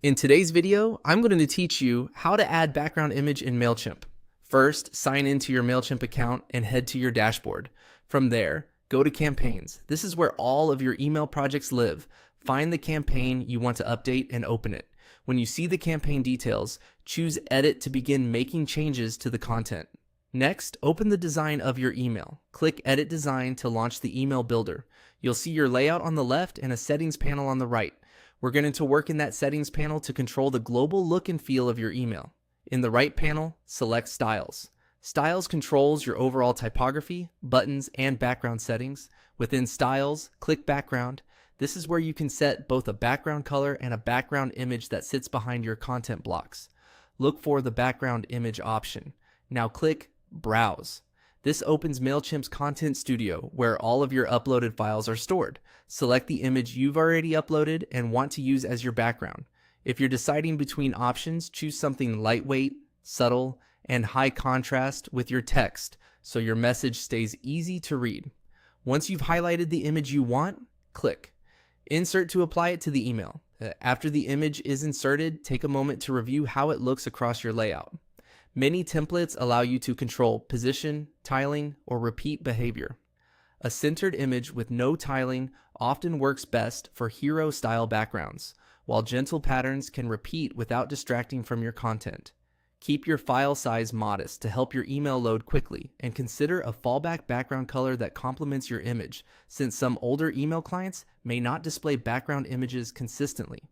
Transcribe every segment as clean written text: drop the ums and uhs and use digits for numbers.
In today's video, I'm going to teach you how to add background image in Mailchimp. First, sign into your Mailchimp account and head to your dashboard. From there, go to Campaigns. This is where all of your email projects live. Find the campaign you want to update and open it. When you see the campaign details, choose Edit to begin making changes to the content. Next, open the design of your email. Click Edit Design to launch the email builder. You'll see your layout on the left and a settings panel on the right. We're going to work in that settings panel to control the global look and feel of your email. In the right panel, select Styles. Styles controls your overall typography, buttons, and background settings. Within Styles, click Background. This is where you can set both a background color and a background image that sits behind your content blocks. Look for the background image option. Now click Browse. This opens Mailchimp's Content Studio, where all of your uploaded files are stored. Select the image you've already uploaded and want to use as your background. If you're deciding between options, choose something lightweight, subtle, and high contrast with your text, so your message stays easy to read. Once you've highlighted the image you want, click Insert to apply it to the email. After the image is inserted, take a moment to review how it looks across your layout. Many templates allow you to control position, tiling, or repeat behavior. A centered image with no tiling often works best for hero-style backgrounds, while gentle patterns can repeat without distracting from your content. Keep your file size modest to help your email load quickly, and consider a fallback background color that complements your image, since some older email clients may not display background images consistently.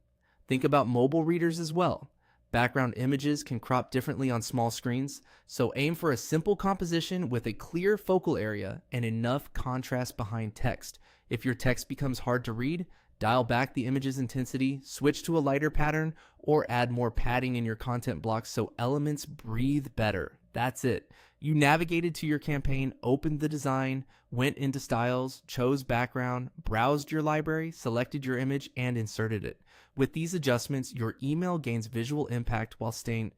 Think about mobile readers as well. Background images can crop differently on small screens, so aim for a simple composition with a clear focal area and enough contrast behind text. If your text becomes hard to read, dial back the image's intensity, switch to a lighter pattern, or add more padding in your content blocks so elements breathe better. That's it. You navigated to your campaign, opened the design, went into Styles, chose background, browsed your library, selected your image, and inserted it. With these adjustments, your email gains visual impact while staying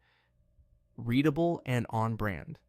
readable and on brand.